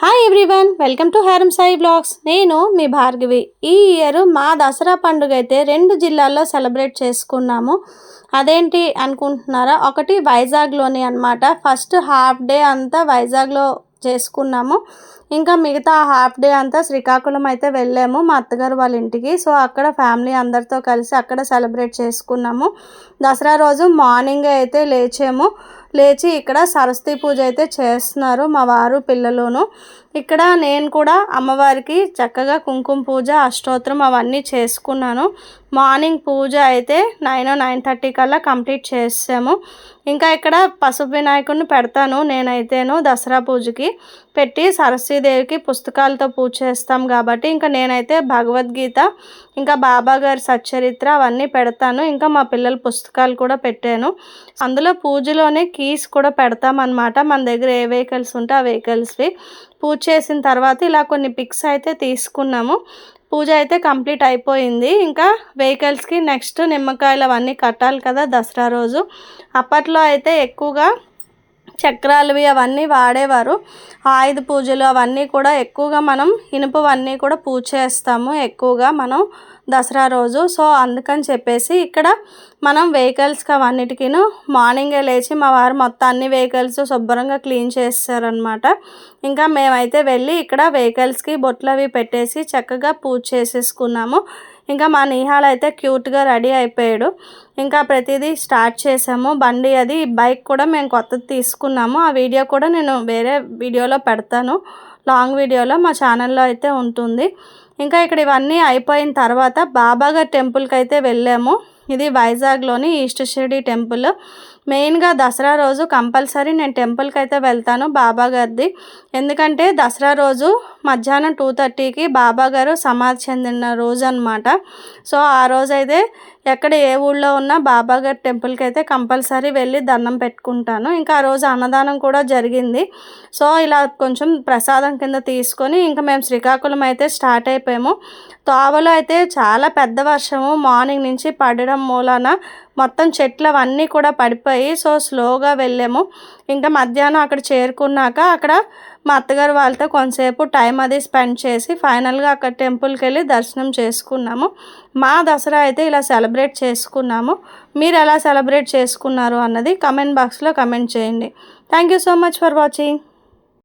Hi everyone, welcome to హారం Sai blogs. నేను మీ భార్గవి. ఈ ఇయర్ మా దసరా పండుగ అయితే 2 జిల్లాల్లో సెలబ్రేట్ చేసుకున్నాము. అదేంటి అనుకుంటున్నారా? ఒకటి వైజాగ్లోని అనమాట. ఫస్ట్ హాఫ్ డే అంతా వైజాగ్లో చేసుకున్నాము. ఇంకా మిగతా హాఫ్ డే అంతా శ్రీకాకుళం అయితే వెళ్ళాము మా అత్తగారు వాళ్ళ ఇంటికి. సో అక్కడ ఫ్యామిలీ అందరితో కలిసి అక్కడ సెలబ్రేట్ చేసుకున్నాము. దసరా రోజు మార్నింగే అయితే లేచి ఇక్కడ సరస్వతి పూజ అయితే చేస్తున్నారు మా వారు పిల్లలును. ఇక్కడ నేను కూడా అమ్మవారికి చక్కగా కుంకుమ పూజ అష్టోత్తరం అవన్నీ చేసుకున్నాను. మార్నింగ్ పూజ అయితే 9:30 కల్లా కంప్లీట్ చేసాము. ఇంకా ఇక్కడ పసుపు వినాయకుడిని పెడతాను నేనైతేను. దసరా పూజకి పెట్టి సరస్వతీదేవికి పుస్తకాలతో పూజ చేస్తాం కాబట్టి ఇంకా నేనైతే భగవద్గీత ఇంకా బాబా గారి సచ్చరిత్ర అవన్నీ పెడతాను. ఇంకా మా పిల్లల పుస్తకాలు కూడా పెట్టాను. అందులో పూజలోనే కీస్ కూడా పెడతామన్నమాట. మన దగ్గర ఏ వెహికల్స్ ఉంటే ఆ వెహికల్స్వి పూజ చేసిన తర్వాత ఇలా కొన్ని పిక్స్ అయితే తీసుకున్నాము. పూజ అయితే కంప్లీట్ అయిపోయింది. ఇంకా వెహికల్స్కి నెక్స్ట్ నిమ్మకాయలు అవన్నీ కట్టాలి కదా దసరా రోజు. అప్పట్లో అయితే ఎక్కువగా చక్రాలవి అవన్నీ వాడేవారు. ఆయుధ పూజలు అవన్నీ కూడా ఎక్కువగా మనం ఇనుపవన్నీ కూడా పూజ చేస్తాము ఎక్కువగా మనం దసరా రోజు. సో అందుకని చెప్పేసి ఇక్కడ మనం వెహికల్స్కి అవన్నిటికీను మార్నింగే లేచి మా వారు మొత్తం అన్ని వెహికల్స్ శుభ్రంగా క్లీన్ చేస్తారనమాట. ఇంకా మేమైతే వెళ్ళి ఇక్కడ వెహికల్స్కి బొట్లు అవి పెట్టేసి చక్కగా పూజ చేసేసుకున్నాము. ఇంకా మా నిహాల్ అయితే క్యూట్గా రెడీ అయిపోయాడు. ఇంకా ప్రతిదీ స్టార్ట్ చేసాము. బండి అది బైక్ కూడా మేము కొత్తది తీసుకున్నాము. ఆ వీడియో కూడా నేను వేరే వీడియోలో పెడతాను, లాంగ్ వీడియోలో మా ఛానల్లో అయితే ఉంటుంది. ఇంకా ఇక్కడ ఇవన్నీ అయిపోయిన తర్వాత బాబాగారి టెంపుల్కి అయితే వెళ్ళాము. ఇది వైజాగ్లోని ఈస్ట్ షిరిడి టెంపుల్. మెయిన్గా దసరా రోజు కంపల్సరీ నేను టెంపుల్కి అయితే వెళ్తాను బాబా గారిది. ఎందుకంటే దసరా రోజు మధ్యాహ్నం 2:30కి బాబా గారు సమాధి చెందిన రోజు అనమాట. సో ఆ రోజైతే ఎక్కడ ఏ ఊళ్ళో ఉన్నా బాబా గారి టెంపుల్కి అయితే కంపల్సరీ వెళ్ళి దండం పెట్టుకుంటాను. ఇంకా ఆ రోజు అన్నదానం కూడా జరిగింది. సో ఇలా కొంచెం ప్రసాదం కింద తీసుకొని ఇంకా మేము శ్రీకాకుళం అయితే స్టార్ట్ అయిపోయాము. తోవలో అయితే చాలా పెద్ద వర్షము మార్నింగ్ నుంచి పడడం మూలాన మొత్తం చెట్లు అవన్నీ కూడా పడిపోయి సో స్లోగా వెళ్ళాము. ఇంకా మధ్యాహ్నం అక్కడ చేరుకున్నాక అక్కడ మా అత్తగారు వాళ్ళతో కొంతసేపు టైం అది స్పెండ్ చేసి ఫైనల్గా అక్కడ టెంపుల్కి వెళ్ళి దర్శనం చేసుకున్నాము. మా దసరా అయితే ఇలా సెలబ్రేట్ చేసుకున్నాము. మీరు ఎలా సెలబ్రేట్ చేసుకున్నారు అన్నది కమెంట్ బాక్స్లో కమెంట్ చేయండి. Thank you so much for watching.